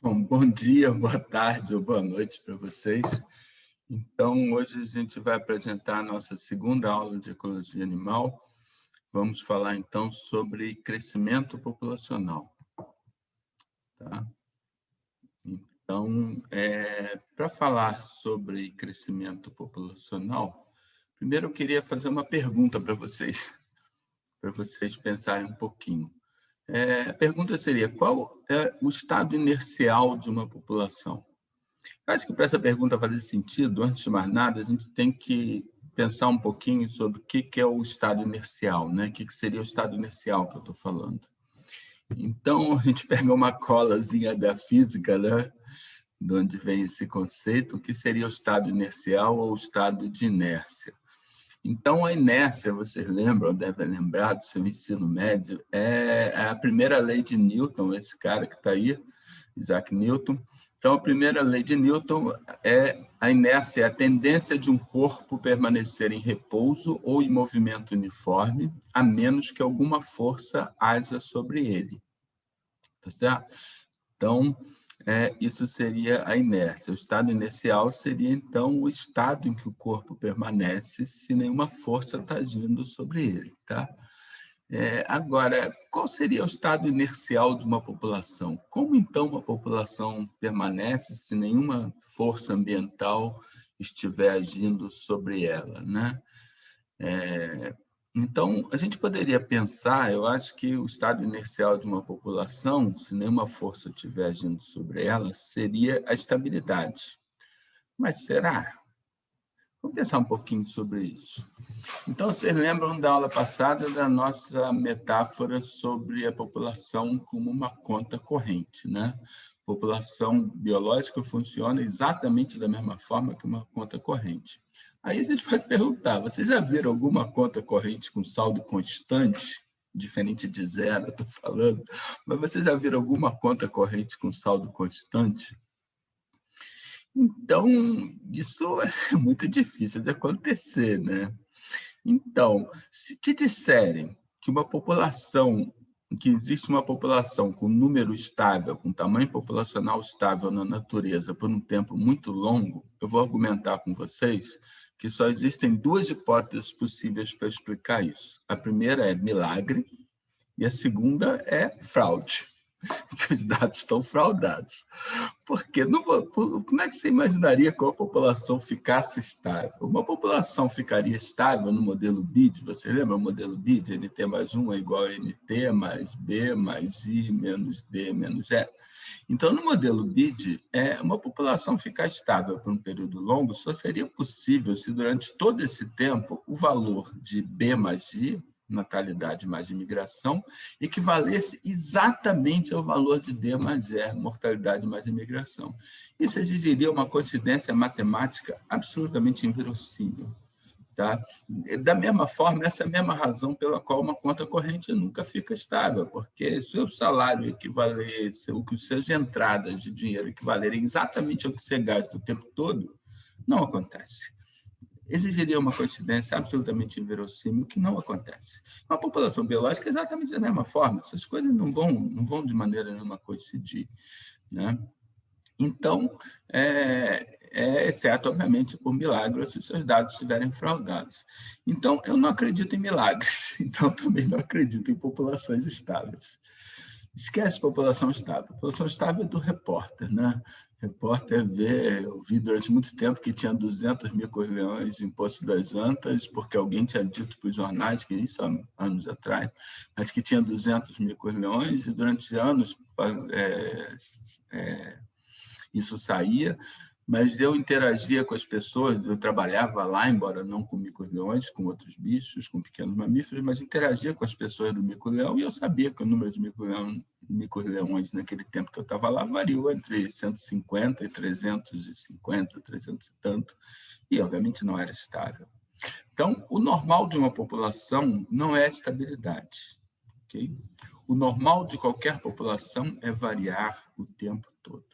Bom, bom dia, boa tarde ou boa noite para vocês. Então, hoje a gente vai apresentar a nossa segunda aula de ecologia animal. Vamos falar, então, sobre crescimento populacional. Tá? Então, para falar sobre crescimento populacional, primeiro eu queria fazer uma pergunta para vocês pensarem um pouquinho. A pergunta seria: qual é o estado inercial de uma população? Eu acho que para essa pergunta fazer sentido, antes de mais nada, a gente tem que pensar um pouquinho sobre o que é o estado inercial, né? O que seria o estado inercial que eu estou falando. Então, a gente pega uma colazinha da física, né? De onde vem esse conceito, o que seria o estado inercial ou o estado de inércia. Então, a inércia, vocês lembram, devem lembrar do seu ensino médio, é a primeira lei de Newton, esse cara que está aí, Isaac Newton. Então, a primeira lei de Newton é a inércia, é a tendência de um corpo permanecer em repouso ou em movimento uniforme, a menos que alguma força haja sobre ele. Tá certo? Então, isso seria a inércia. O estado inercial seria, então, o estado em que o corpo permanece se nenhuma força está agindo sobre ele. Tá? Agora, qual seria o estado inercial de uma população? Como, então, uma população permanece se nenhuma força ambiental estiver agindo sobre ela, né? Então, a gente poderia pensar, eu acho que o estado inercial de uma população, se nenhuma força estiver agindo sobre ela, seria a estabilidade. Mas será? Vamos pensar um pouquinho sobre isso. Então, vocês lembram da aula passada da nossa metáfora sobre a população como uma conta corrente, né? A população biológica funciona exatamente da mesma forma que uma conta corrente. Aí a gente pode perguntar, vocês já viram alguma conta corrente com saldo constante? Diferente de zero, eu estou falando, mas vocês já viram alguma conta corrente com saldo constante? Então, isso é muito difícil de acontecer, né? Então, se te disserem que existe uma população com número estável, com tamanho populacional estável na natureza por um tempo muito longo, eu vou argumentar com vocês que só existem duas hipóteses possíveis para explicar isso. A primeira é milagre e a segunda é fraude, que os dados estão fraudados. Porque como é que você imaginaria que a população ficasse estável? Uma população ficaria estável no modelo BID, você lembra o modelo BID? NT mais 1 é igual a NT mais B mais I menos D menos E. Então, no modelo BID, uma população ficar estável por um período longo só seria possível se durante todo esse tempo o valor de B mais I, natalidade mais imigração, equivalesse exatamente ao valor de D mais E, mortalidade mais imigração. Isso exigiria uma coincidência matemática absolutamente inverossímil. Tá? Da mesma forma, essa é a mesma razão pela qual uma conta corrente nunca fica estável, porque se o salário equivalesse, o que as suas entradas de dinheiro equivalerem exatamente ao que você gasta o tempo todo, não acontece. Exigiria uma coincidência absolutamente inverossímil, que não acontece. A população biológica é exatamente da mesma forma, essas coisas não vão de maneira nenhuma coincidir. Né? Então, exceto, obviamente, por milagre, se os seus dados estiverem fraudados. Então, eu não acredito em milagres, então também não acredito em populações estáveis. Esquece população estável. População estável é do repórter, né? Repórter eu vi durante muito tempo que tinha 200 mil cor-leões em Poço das Antas, porque alguém tinha dito para os jornais, que isso há anos atrás, mas que tinha 200 mil cor-leões, e durante anos isso saía, mas eu interagia com as pessoas, eu trabalhava lá, embora não com mico-leões, com outros bichos, com pequenos mamíferos, mas interagia com as pessoas do mico-leão, e eu sabia que o número de mico-leões naquele tempo que eu estava lá variou entre 150 e 350, 300 e tanto, e obviamente não era estável. Então, o normal de uma população não é estabilidade. Okay? O normal de qualquer população é variar o tempo todo.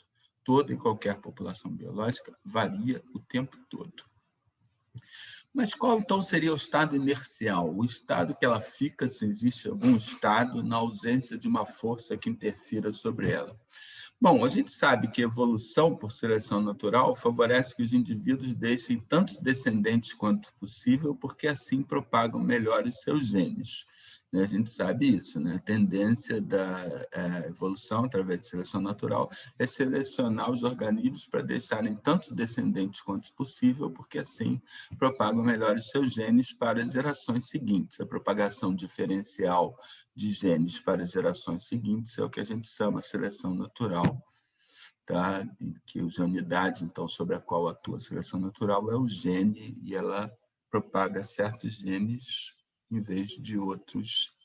Toda e qualquer população biológica varia o tempo todo. Mas qual, então, seria o estado inercial? O estado que ela fica se existe algum estado na ausência de uma força que interfira sobre ela. Bom, a gente sabe que a evolução por seleção natural favorece que os indivíduos deixem tantos descendentes quanto possível, porque assim propagam melhor os seus genes. A gente sabe isso, né? A tendência da evolução através de seleção natural é selecionar os organismos para deixarem tantos descendentes quanto possível, porque assim propagam melhor os seus genes para as gerações seguintes. A propagação diferencial de genes para as gerações seguintes é o que a gente chama seleção natural, tá? Que a unidade, então, sobre a qual atua a seleção natural é o gene, e ela propaga certos genes em vez de outros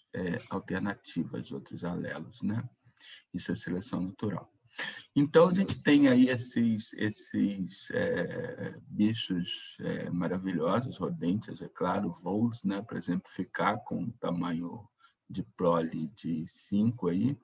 alternativas, outros alelos, né? Isso é seleção natural. Então, a gente tem aí esses bichos maravilhosos, rodentes, é claro, voos, né? Para exemplificar, com um tamanho de prole de 5 aí.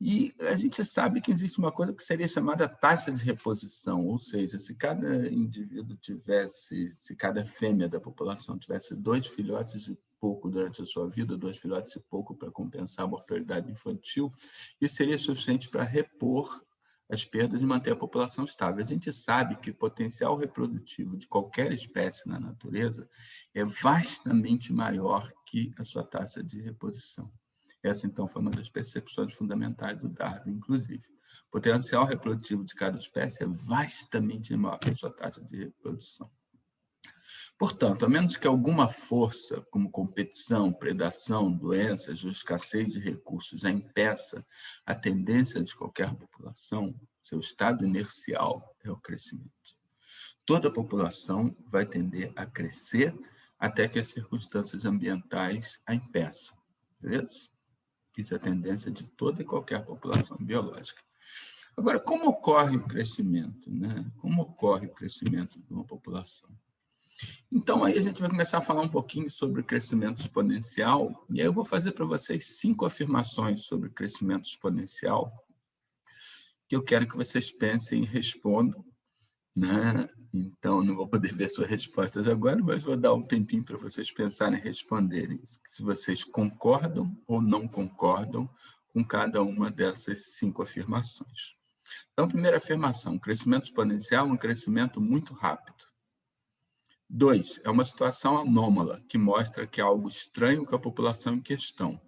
E a gente sabe que existe uma coisa que seria chamada taxa de reposição, ou seja, se cada indivíduo tivesse, se cada fêmea da população tivesse 2 filhotes e pouco durante a sua vida, 2 filhotes e pouco para compensar a mortalidade infantil, isso seria suficiente para repor as perdas e manter a população estável. A gente sabe que o potencial reprodutivo de qualquer espécie na natureza é vastamente maior que a sua taxa de reposição. Essa, então, foi uma das percepções fundamentais do Darwin, inclusive. O potencial reprodutivo de cada espécie é vastamente maior que a sua taxa de reprodução. Portanto, a menos que alguma força, como competição, predação, doenças ou escassez de recursos, a impeça a tendência de qualquer população, seu estado inercial é o crescimento. Toda a população vai tender a crescer até que as circunstâncias ambientais a impeçam. Beleza? Isso é a tendência de toda e qualquer população biológica. Agora, como ocorre o crescimento, né? Como ocorre o crescimento de uma população? Então, aí a gente vai começar a falar um pouquinho sobre o crescimento exponencial, e aí eu vou fazer para vocês 5 afirmações sobre o crescimento exponencial, que eu quero que vocês pensem e respondam, né? Então, não vou poder ver suas respostas agora, mas vou dar um tempinho para vocês pensarem e responderem se vocês concordam ou não concordam com cada uma dessas 5 afirmações. Então, primeira afirmação: crescimento exponencial é um crescimento muito rápido. 2, é uma situação anômala, que mostra que há algo estranho com a população em questão.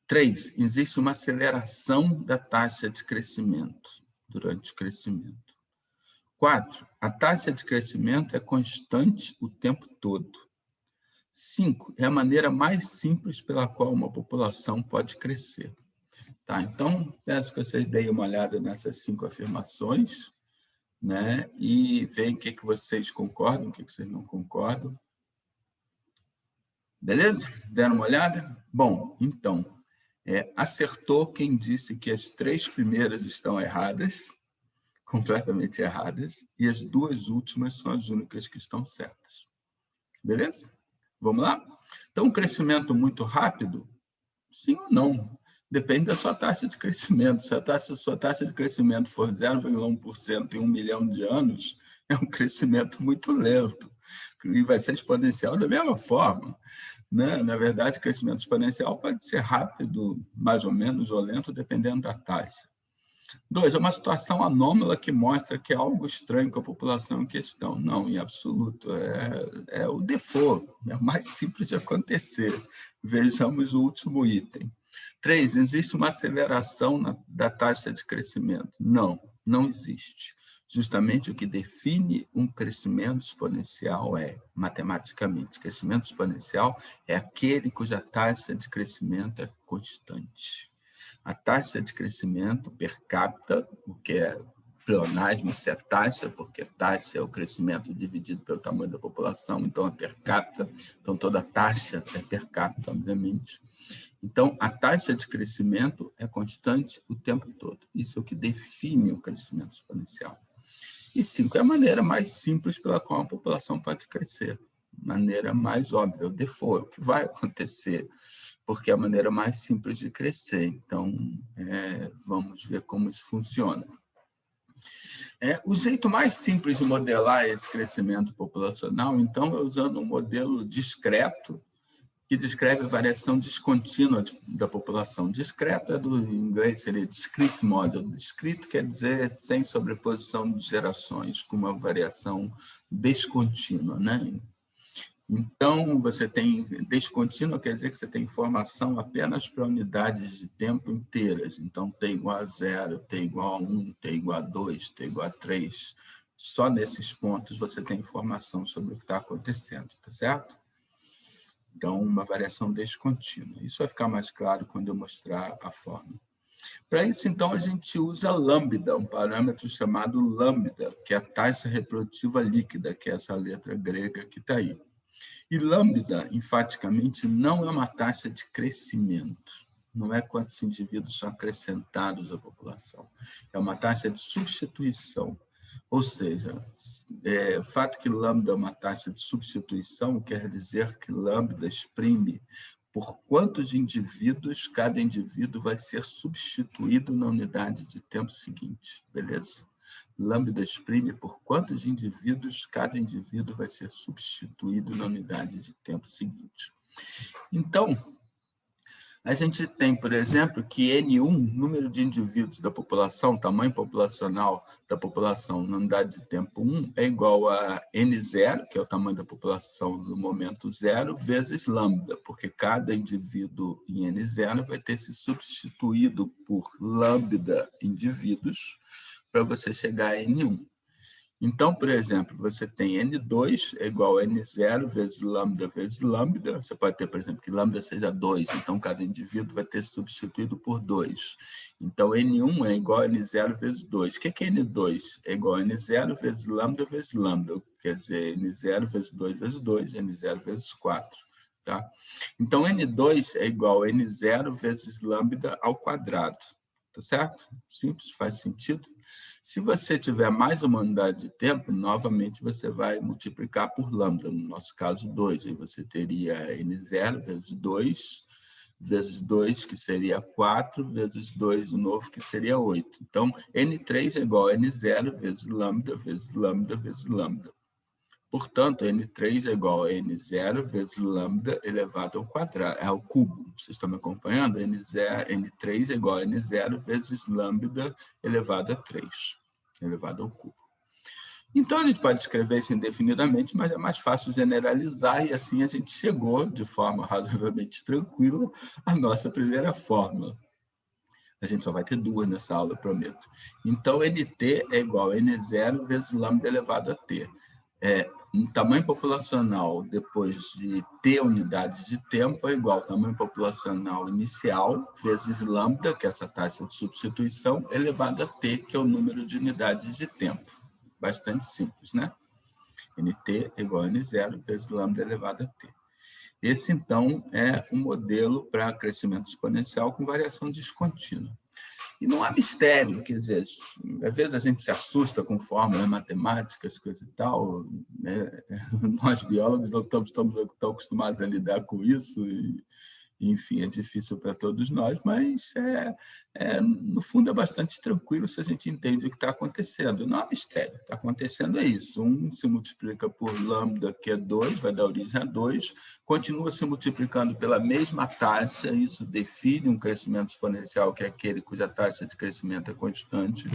3, existe uma aceleração da taxa de crescimento durante o crescimento. 4, a taxa de crescimento é constante o tempo todo. 5, é a maneira mais simples pela qual uma população pode crescer. Tá, então, peço que vocês deem uma olhada nessas 5 afirmações, né? E veem o que vocês concordam, o que vocês não concordam. Beleza? Deram uma olhada? Bom, então, acertou quem disse que as 3 primeiras estão erradas, completamente erradas, e as 2 últimas são as únicas que estão certas. Beleza? Vamos lá? Então, um crescimento muito rápido? Sim ou não? Depende da sua taxa de crescimento. Se a sua taxa de crescimento for 0,1% em 1 milhão de anos, é um crescimento muito lento. E vai ser exponencial da mesma forma, né? Na verdade, crescimento exponencial pode ser rápido, mais ou menos, ou lento, dependendo da taxa. 2, é uma situação anômala que mostra que há algo estranho com a população em questão. Não, em absoluto. É o default, é o mais simples de acontecer. Vejamos o último item. 3, existe uma aceleração da taxa de crescimento. Não, não existe. Justamente o que define um crescimento exponencial matematicamente, crescimento exponencial é aquele cuja taxa de crescimento é constante. A taxa de crescimento per capita, o que é pleonasmo, isso é taxa, porque taxa é o crescimento dividido pelo tamanho da população, então é per capita, então toda taxa é per capita, obviamente. Então, a taxa de crescimento é constante o tempo todo. Isso é o que define o crescimento exponencial. E 5, é a maneira mais simples pela qual a população pode crescer. Maneira mais óbvia, o default, o que vai acontecer, porque é a maneira mais simples de crescer. Então, vamos ver como isso funciona. O jeito mais simples de modelar esse crescimento populacional, então, é usando um modelo discreto, que descreve a variação descontínua da população. Discreto do em inglês seria discrete model. Discrete quer dizer sem sobreposição de gerações, com uma variação descontínua, né? Então, você tem descontínua, quer dizer que você tem informação apenas para unidades de tempo inteiras. Então, t igual a 0, t igual a 1, t igual a 2, t igual a 3. Só nesses pontos você tem informação sobre o que está acontecendo, tá certo? Então, uma variação descontínua. Isso vai ficar mais claro quando eu mostrar a forma. Para isso, então, a gente usa lambda, um parâmetro chamado lambda, que é a taxa reprodutiva líquida, que é essa letra grega que está aí. E lambda, enfaticamente, não é uma taxa de crescimento. Não é quantos indivíduos são acrescentados à população. É uma taxa de substituição. Ou seja, o fato que lambda é uma taxa de substituição quer dizer que lambda exprime por quantos indivíduos cada indivíduo vai ser substituído na unidade de tempo seguinte. Beleza? Lambda exprime por quantos indivíduos cada indivíduo vai ser substituído na unidade de tempo seguinte. Então, a gente tem, por exemplo, que N1, número de indivíduos da população, tamanho populacional da população na unidade de tempo 1, é igual a N0, que é o tamanho da população no momento 0, vezes lambda, porque cada indivíduo em N0 vai ter se substituído por lambda indivíduos para você chegar a N1. Então, por exemplo, você tem N2 é igual a N0 vezes lambda. Você pode ter, por exemplo, que lambda seja 2, então cada indivíduo vai ter substituído por 2. Então, N1 é igual a N0 vezes 2. O que é N2? É igual a N0 vezes lambda. Quer dizer, N0 vezes 2 vezes 2, N0 vezes 4. Tá? Então, N2 é igual a N0 vezes lambda ao quadrado. Tá certo? Simples, faz sentido. Se você tiver mais uma unidade de tempo, novamente você vai multiplicar por lambda, no nosso caso 2. Aí você teria N0 vezes 2, que seria 4, vezes 2 de novo, que seria 8. Então, N3 é igual a N0 vezes lambda, vezes lambda, vezes lambda. Portanto, N3 é igual a N0 vezes lambda elevado ao quadrado, ao cubo. Vocês estão me acompanhando? N3 é igual a N0 vezes lambda elevado a 3, elevado ao cubo. Então, a gente pode escrever isso indefinidamente, mas é mais fácil generalizar, e assim a gente chegou, de forma razoavelmente tranquila, à nossa primeira fórmula. A gente só vai ter duas nessa aula, eu prometo. Então, NT é igual a N0 vezes lambda elevado a T. Um tamanho populacional depois de T unidades de tempo é igual ao tamanho populacional inicial vezes lambda, que é essa taxa de substituição, elevado a T, que é o número de unidades de tempo. Bastante simples, né? NT é igual a N0 vezes lambda elevado a T. Esse, então, é um modelo para crescimento exponencial com variação descontínua. E não há mistério, quer dizer, às vezes a gente se assusta com fórmulas matemáticas, coisa e tal, né? Nós biólogos não estamos tão acostumados a lidar com isso, e, enfim, é difícil para todos nós, mas no fundo é bastante tranquilo se a gente entende o que está acontecendo. Não há mistério, está acontecendo é isso. 1 se multiplica por lambda, que é 2, vai dar origem a 2, continua se multiplicando pela mesma taxa, isso define um crescimento exponencial, que é aquele cuja taxa de crescimento é constante.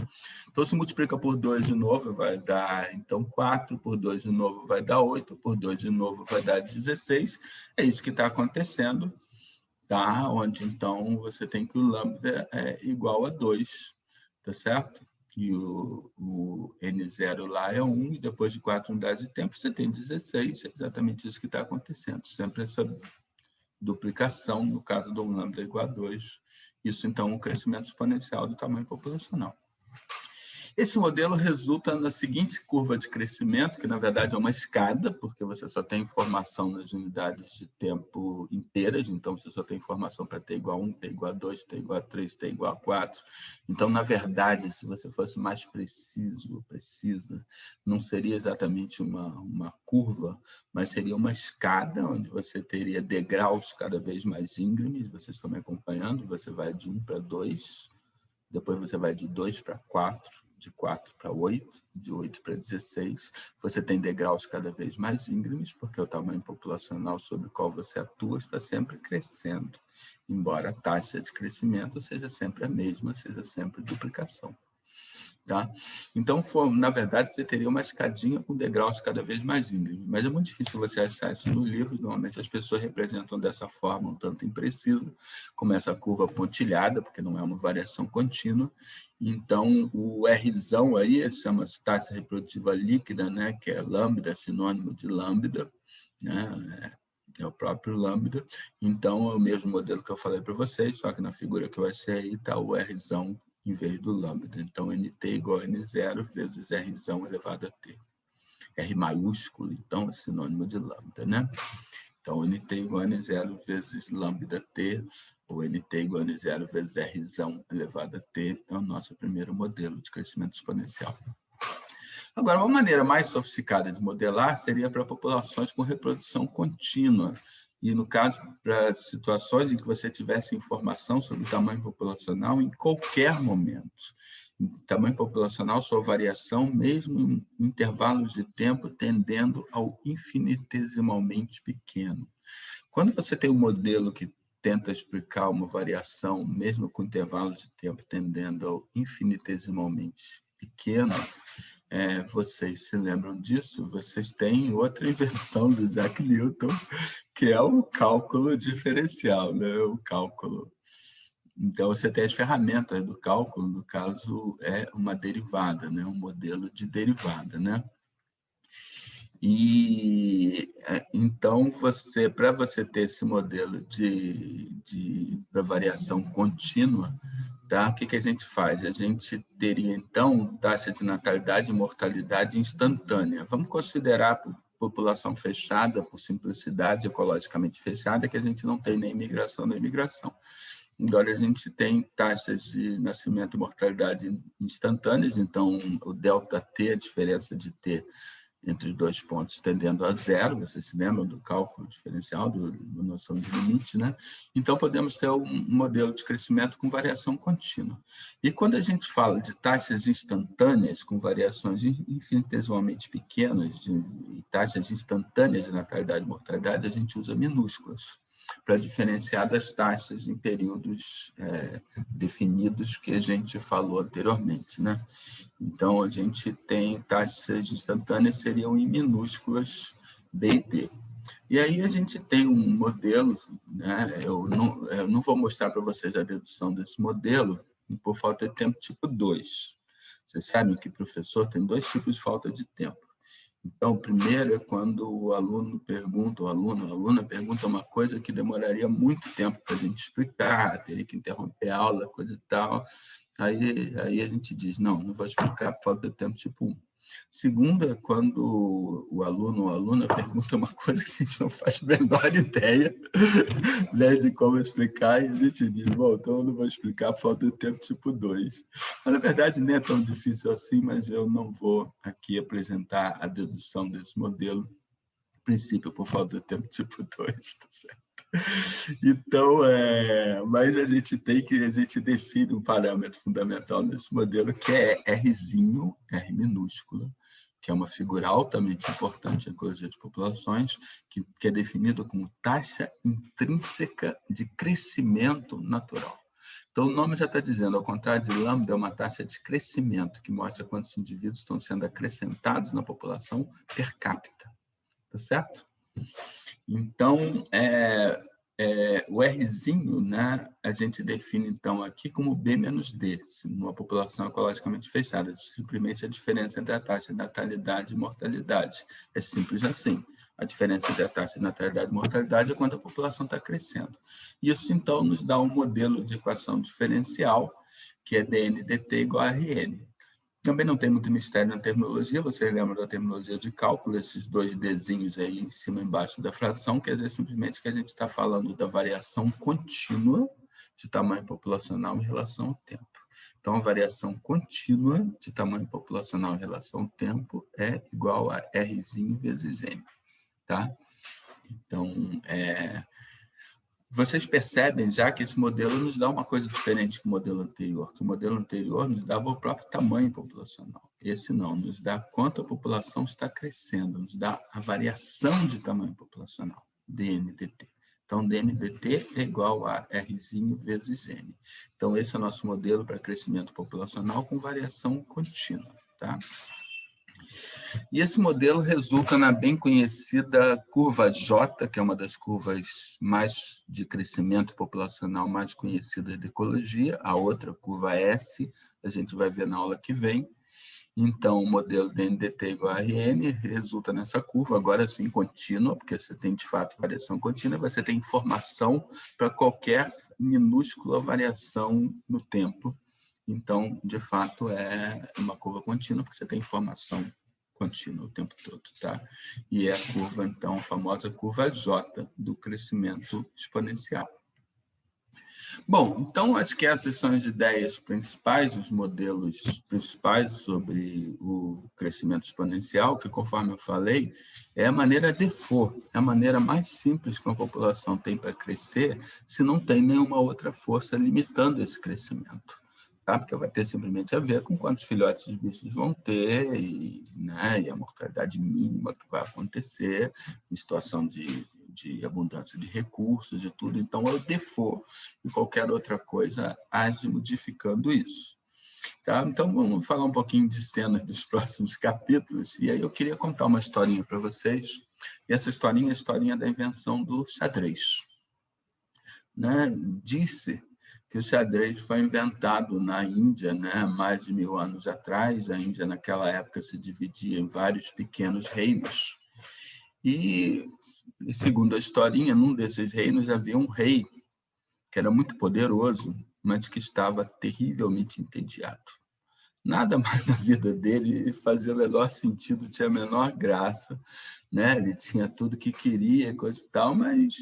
Então, se multiplica por 2 de novo, vai dar, então, 4, por 2 de novo vai dar 8, por 2 de novo vai dar 16, é isso que está acontecendo. Tá? Onde, então, você tem que o lambda é igual a 2, tá certo? E o N0 lá é 1, e depois de 4 unidades de tempo, você tem 16, é exatamente isso que está acontecendo. Sempre essa duplicação, no caso do lambda igual a 2. Isso, então, é um crescimento exponencial do tamanho populacional. Esse modelo resulta na seguinte curva de crescimento, que na verdade é uma escada, porque você só tem informação nas unidades de tempo inteiras, então você só tem informação para t igual a 1, t igual a 2, t igual a 3, t igual a 4. Então, na verdade, se você fosse mais precisa, não seria exatamente uma curva, mas seria uma escada, onde você teria degraus cada vez mais íngremes, vocês estão me acompanhando, você vai de 1 para 2, depois você vai de 2 para 4, de 4 para 8, de 8 para 16. Você tem degraus cada vez mais íngremes, porque o tamanho populacional sobre o qual você atua está sempre crescendo, embora a taxa de crescimento seja sempre a mesma, seja sempre duplicação. Tá? Então, na verdade, você teria uma escadinha com degraus cada vez mais íngremes, mas é muito difícil você achar isso nos livros. Normalmente as pessoas representam dessa forma, um tanto imprecisa, como essa curva pontilhada, porque não é uma variação contínua. Então, o Rzão aí chama-se taxa reprodutiva líquida, né, que é lambda, sinônimo de lambda, né, é o próprio lambda. Então, é o mesmo modelo que eu falei para vocês, só que na figura que eu achei aí está o Rzão em vez do lambda. Então, Nt igual a N0 vezes Rzão elevado a T. R maiúsculo, então, é sinônimo de lambda, né? Então, Nt igual a N0 vezes lambda T, ou Nt igual a N0 vezes Rzão elevado a T, é o nosso primeiro modelo de crescimento exponencial. Agora, uma maneira mais sofisticada de modelar seria para populações com reprodução contínua. E, no caso, para situações em que você tivesse informação sobre o tamanho populacional em qualquer momento. Tamanho populacional, sua variação, mesmo em intervalos de tempo, tendendo ao infinitesimalmente pequeno. Quando você tem um modelo que tenta explicar uma variação, mesmo com intervalos de tempo tendendo ao infinitesimalmente pequeno, vocês se lembram disso? Vocês têm outra invenção do Isaac Newton, que é o cálculo diferencial, né? O cálculo. Então, você tem as ferramentas do cálculo, no caso, é uma derivada, né? Um modelo de derivada, né? E então, para você ter esse modelo para variação contínua, tá? O que a gente faz? A gente teria, então, taxa de natalidade e mortalidade instantânea. Vamos considerar população fechada, por simplicidade, ecologicamente fechada, que a gente não tem nem imigração nem migração. Agora, a gente tem taxas de nascimento e mortalidade instantâneas, então, o delta-T, a diferença de T entre os dois pontos tendendo a zero, vocês se lembram do cálculo diferencial, da noção de limite, né? Então, podemos ter um modelo de crescimento com variação contínua. E quando a gente fala de taxas instantâneas, com variações infinitesimalmente pequenas, e taxas instantâneas de natalidade e mortalidade, a gente usa minúsculas para diferenciar das taxas em períodos definidos que a gente falou anteriormente, né? Então, a gente tem taxas instantâneas seriam em minúsculas B e D. E aí a gente tem um modelo, né? Eu não vou mostrar para vocês a dedução desse modelo por falta de tempo tipo 2. Vocês sabem que professor tem dois tipos de falta de tempo. Então, o primeiro é quando o aluno pergunta, a aluna pergunta uma coisa que demoraria muito tempo para a gente explicar, teria que interromper a aula, coisa e tal. Aí a gente diz, não vou explicar por falta de tempo tipo 1. Segundo é quando o aluno ou a aluna pergunta uma coisa que a gente não faz a menor ideia, né, de como explicar, e a gente diz, bom, então eu não vou explicar por falta de tempo tipo 2. Mas, na verdade, nem é tão difícil assim, mas eu não vou aqui apresentar a dedução desse modelo, princípio por falta de tempo tipo 2, tá certo? Então, mas a gente define um parâmetro fundamental nesse modelo, que é Rzinho, R minúscula, que é uma figura altamente importante em ecologia de populações, que é definido como taxa intrínseca de crescimento natural. Então, o nome já está dizendo, ao contrário de lambda, é uma taxa de crescimento, que mostra quantos indivíduos estão sendo acrescentados na população per capita. Tá certo? Então, o Rzinho, né, a gente define, então, aqui como B menos D, numa população ecologicamente fechada, simplesmente a diferença entre a taxa de natalidade e mortalidade. É simples assim. A diferença entre a taxa de natalidade e mortalidade é quando a população está crescendo. Isso, então, nos dá um modelo de equação diferencial, que é dN/dt igual a Rn. Também não tem muito mistério na terminologia, vocês lembram da terminologia de cálculo, esses dois desenhos aí em cima e embaixo da fração, quer dizer simplesmente que a gente está falando da variação contínua de tamanho populacional em relação ao tempo. Então, a variação contínua de tamanho populacional em relação ao tempo é igual a Rzinho vezes N. Tá? Então, vocês percebem já que esse modelo nos dá uma coisa diferente que o modelo anterior, que o modelo anterior nos dava o próprio tamanho populacional. Esse não, nos dá quanto a população está crescendo, nos dá a variação de tamanho populacional, DNDT. Então, DNDT é igual a Rzinho vezes N. Então, esse é o nosso modelo para crescimento populacional com variação contínua, tá? E esse modelo resulta na bem conhecida curva J, que é uma das curvas mais de crescimento populacional mais conhecidas da ecologia. A outra, curva S, a gente vai ver na aula que vem. Então, o modelo DNDT igual a Rn resulta nessa curva, agora sim contínua, porque você tem, de fato, variação contínua, você tem informação para qualquer minúscula variação no tempo. Então, de fato, é uma curva contínua, porque você tem informação contínua o tempo todo, tá? E é a curva, então, a famosa curva J do crescimento exponencial. Bom, então, acho que essas são as ideias principais, os modelos principais sobre o crescimento exponencial, que, conforme eu falei, é a maneira default, é a maneira mais simples que uma população tem para crescer se não tem nenhuma outra força limitando esse crescimento. Tá? Porque vai ter simplesmente a ver com quantos filhotes os bichos vão ter né, e a mortalidade mínima que vai acontecer em situação de abundância de recursos e tudo. Então, é o default e qualquer outra coisa age modificando isso. Tá? Então, vamos falar um pouquinho de cenas dos próximos capítulos. E aí eu queria contar uma historinha para vocês. E essa historinha é a historinha da invenção do xadrez. Né? Disse que o xadrez foi inventado na Índia, né, mais de 1000 anos atrás. A Índia, naquela época, se dividia em vários pequenos reinos. E, segundo a historinha, num desses reinos havia um rei que era muito poderoso, mas que estava terrivelmente entediado. Nada mais na vida dele fazia o menor sentido, tinha a menor graça, né? Ele tinha tudo que queria, coisa e tal, mas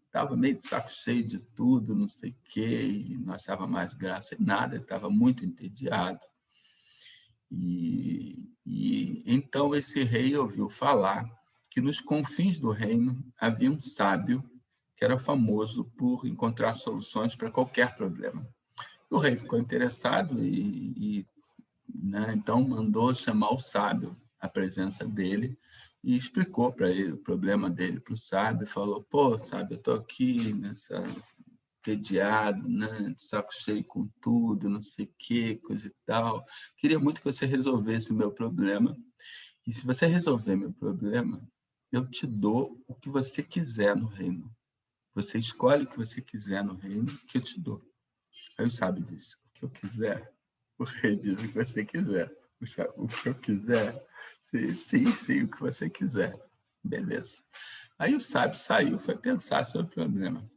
estava meio de saco cheio de tudo, não sei o quê, e não achava mais graça em nada, ele estava muito entediado. E então esse rei ouviu falar que nos confins do reino havia um sábio que era famoso por encontrar soluções para qualquer problema. O rei ficou interessado né, então mandou chamar o sábio à presença dele e explicou para ele o problema dele para o sábio, falou: pô, sábio, eu estou aqui entediado, né, de saco cheio com tudo, não sei o quê, coisa e tal. Queria muito que você resolvesse o meu problema. E se você resolver meu problema, eu te dou o que você quiser no reino. Você escolhe o que você quiser no reino, que eu te dou. Aí o sábio disse: o que eu quiser? O rei diz: o que você quiser. O que eu quiser? Sim, o que você quiser. Beleza. Aí o sábio saiu, foi pensar sobre o problema.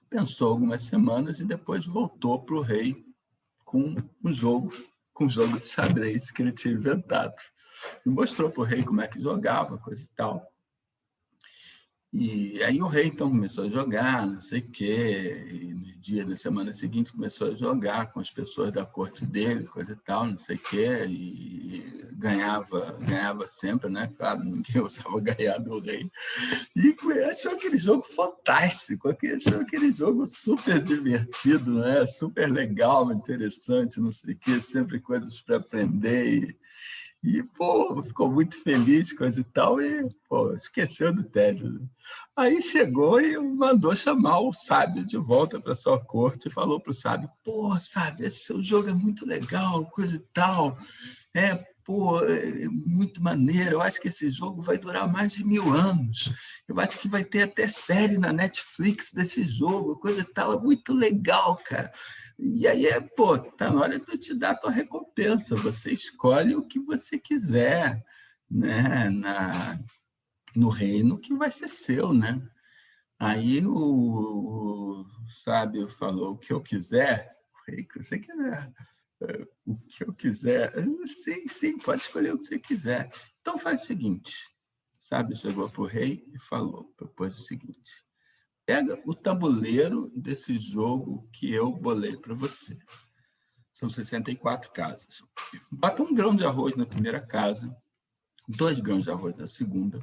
Pensou algumas semanas e depois voltou para o rei com um jogo de xadrez que ele tinha inventado. E mostrou para o rei como é que jogava, coisa e tal. E aí o rei, então, começou a jogar, não sei o quê, e no dia da semana seguinte começou a jogar com as pessoas da corte dele, coisa e tal, não sei o quê, e ganhava sempre, né? Claro, ninguém ousava ganhar do rei. E achou aquele jogo fantástico, achou aquele jogo super divertido, né? Super legal, interessante, não sei o quê, sempre coisas para aprender. E, pô, ficou muito feliz, coisa e tal, e, pô, esqueceu do tédio. Né? Aí chegou e mandou chamar o sábio de volta para sua corte e falou para o sábio: pô, sábio, esse seu jogo é muito legal, coisa e tal. Pô, é muito maneiro. Eu acho que esse jogo vai durar mais de 1000 anos. Eu acho que vai ter até série na Netflix desse jogo, coisa e tal. É muito legal, cara. E aí, pô, tá na hora de eu te dar a tua recompensa. Você escolhe o que você quiser, né? No reino que vai ser seu, né? Aí o sábio falou: o que eu quiser, o rei, o que você quiser. O que eu quiser. Sim, pode escolher o que você quiser. Então faz o seguinte, sabe? Chegou para o rei e propôs o seguinte: pega o tabuleiro desse jogo que eu bolei para você. São 64 casas. Bota 1 grão de arroz na primeira casa, 2 grãos de arroz na segunda,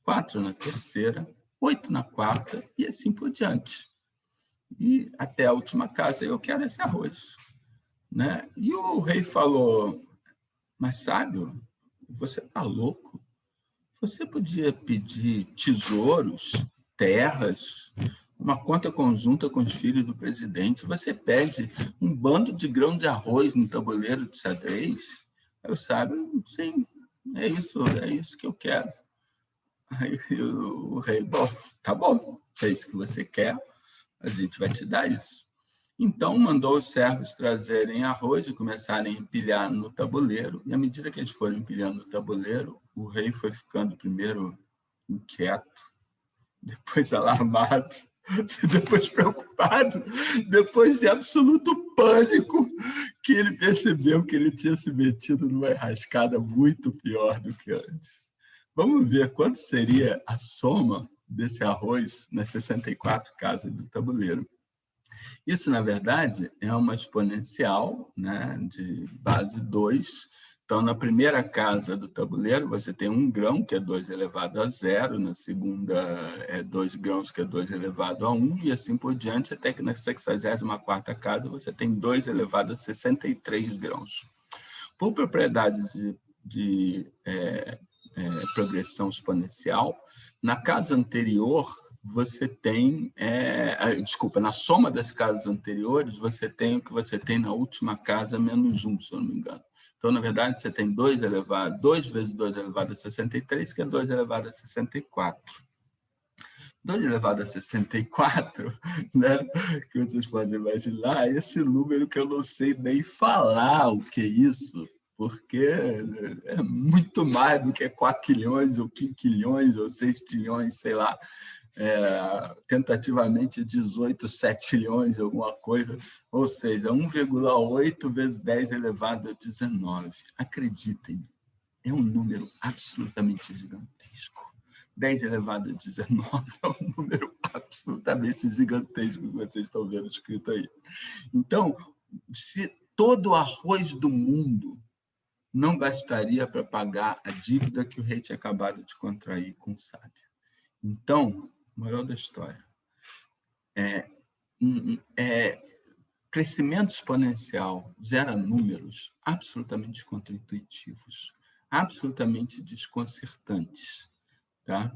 4 na terceira, 8 na quarta e assim por diante. e até a última casa eu quero esse arroz. Né? E o rei falou, mas sábio, você está louco? Você podia pedir tesouros, terras, uma conta conjunta com os filhos do presidente. Você pede um bando de grão de arroz no tabuleiro de xadrez? Eu sábio, sim, é isso que eu quero. Aí o rei, bom, tá bom, se é isso que você quer, a gente vai te dar isso. Então, mandou os servos trazerem arroz e começarem a empilhar no tabuleiro. E, à medida que eles foram empilhando no tabuleiro, o rei foi ficando primeiro inquieto, depois alarmado, depois preocupado, depois de absoluto pânico, que ele percebeu que ele tinha se metido numa enrascada muito pior do que antes. Vamos ver quanto seria a soma desse arroz nas 64 casas do tabuleiro. Isso, na verdade, é uma exponencial, né, de base 2. Então, na primeira casa do tabuleiro, você tem 1 grão, que é 2 elevado a 0. Na segunda, é 2 grãos, que é 2 elevado a 1. E assim por diante, até que na 64ª casa, você tem 2 elevado a 63 grãos. Por propriedade de progressão exponencial, na casa anterior, você tem, na soma das casas anteriores, você tem o que você tem na última casa menos 1, se eu não me engano. Então, na verdade, você tem 2 vezes 2 elevado a 63, que é 2 elevado a 64. 2 elevado a 64, né, que vocês podem imaginar, esse número que eu não sei nem falar o que é isso, porque é muito mais do que 4 quilhões, ou 5 quilhões, ou 6 trilhões, sei lá, tentativamente 18 setilhões, alguma coisa, ou seja, 1,8 vezes 10 elevado a 19. Acreditem, é um número absolutamente gigantesco. 10 elevado a 19 é um número absolutamente gigantesco que vocês estão vendo escrito aí. Então, se todo o arroz do mundo não bastaria para pagar a dívida que o rei tinha acabado de contrair com o sábio. Então, moral da história, crescimento exponencial gera números absolutamente contraintuitivos, absolutamente desconcertantes, tá?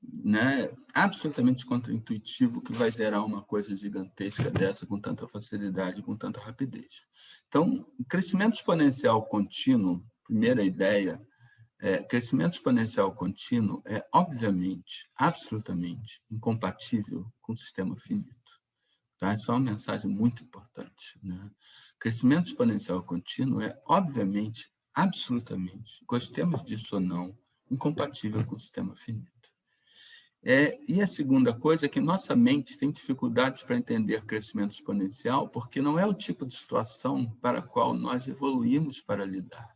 Né? Absolutamente contraintuitivo que vai gerar uma coisa gigantesca dessa com tanta facilidade, com tanta rapidez. Então, crescimento exponencial contínuo, primeira ideia, crescimento exponencial contínuo é, obviamente, absolutamente incompatível com o sistema finito. Tá? Isso é uma mensagem muito importante. Né? Crescimento exponencial contínuo é, obviamente, absolutamente, gostemos disso ou não, incompatível com o sistema finito. E a segunda coisa é que nossa mente tem dificuldades para entender crescimento exponencial, porque não é o tipo de situação para a qual nós evoluímos para lidar.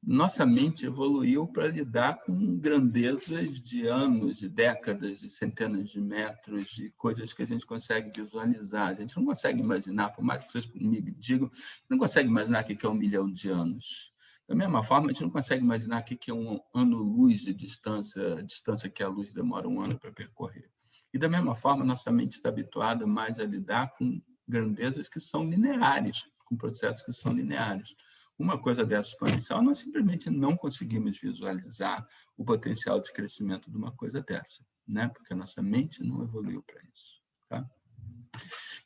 Nossa mente evoluiu para lidar com grandezas de anos, de décadas, de centenas de metros, de coisas que a gente consegue visualizar. A gente não consegue imaginar, por mais que vocês me digam, não consegue imaginar o que é 1 milhão de anos. Da mesma forma, a gente não consegue imaginar o que é um ano-luz de distância, a distância que a luz demora 1 ano para percorrer. E, da mesma forma, nossa mente está habituada mais a lidar com grandezas que são lineares, com processos que são lineares. Uma coisa dessa exponencial, nós simplesmente não conseguimos visualizar o potencial de crescimento de uma coisa dessa, né? Porque a nossa mente não evoluiu para isso. Tá?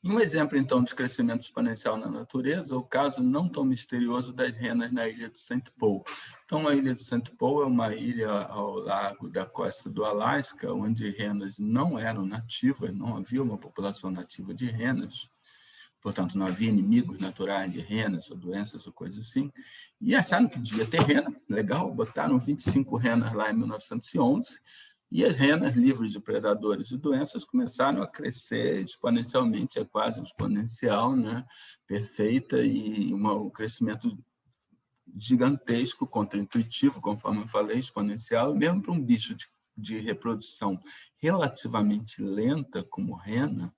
E um exemplo, então, de crescimento exponencial na natureza, o caso não tão misterioso das renas na ilha de St. Paul. Então, a ilha de St. Paul é uma ilha ao largo da costa do Alasca, onde renas não eram nativas, não havia uma população nativa de renas, portanto, não havia inimigos naturais de renas ou doenças ou coisas assim, e acharam que devia ter rena, legal, botaram 25 renas lá em 1911, e as renas livres de predadores e doenças começaram a crescer exponencialmente, é quase exponencial, né? Perfeita, e um crescimento gigantesco, contraintuitivo, conforme eu falei, exponencial, mesmo para um bicho de reprodução relativamente lenta, como rena.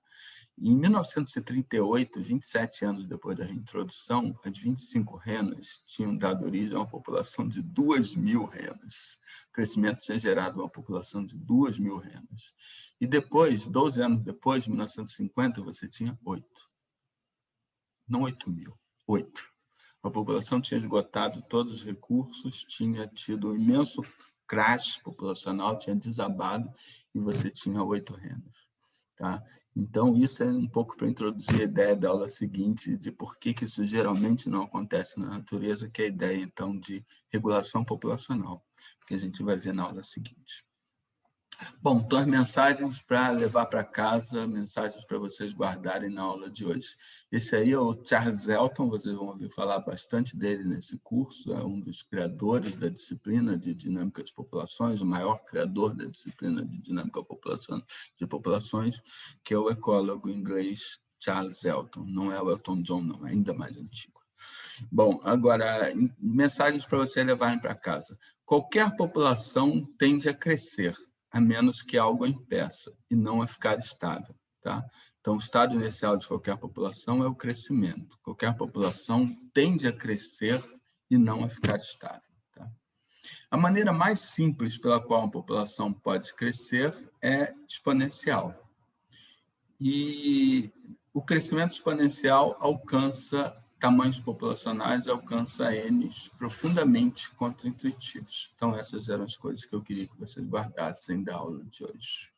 Em 1938, 27 anos depois da reintrodução, as 25 renas tinham dado origem a uma população de 2.000 renas. O crescimento tinha gerado uma população de 2.000 renas. E depois, 12 anos depois, em 1950, você tinha 8. Não 8.000, 8. A população tinha esgotado todos os recursos, tinha tido um imenso crash populacional, tinha desabado, e você tinha 8 reinos. Tá? Então, isso é um pouco para introduzir a ideia da aula seguinte, de por que isso geralmente não acontece na natureza, que é a ideia, então, de regulação populacional, que a gente vai ver na aula seguinte. Bom, então as mensagens para levar para casa, mensagens para vocês guardarem na aula de hoje. Esse aí é o Charles Elton, vocês vão ouvir falar bastante dele nesse curso, é um dos criadores da disciplina de dinâmica de populações, o maior criador da disciplina de dinâmica de populações, que é o ecólogo inglês Charles Elton. Não é o Elton John, não, é ainda mais antigo. Bom, agora, mensagens para vocês levarem para casa. Qualquer população tende a crescer, a menos que algo a impeça, e não a ficar estável. Tá? Então, o estado inicial de qualquer população é o crescimento. Qualquer população tende a crescer e não a ficar estável. Tá? A maneira mais simples pela qual uma população pode crescer é exponencial. E o crescimento exponencial alcança tamanhos populacionais, alcança Ns profundamente contraintuitivos. Então, essas eram as coisas que eu queria que vocês guardassem da aula de hoje.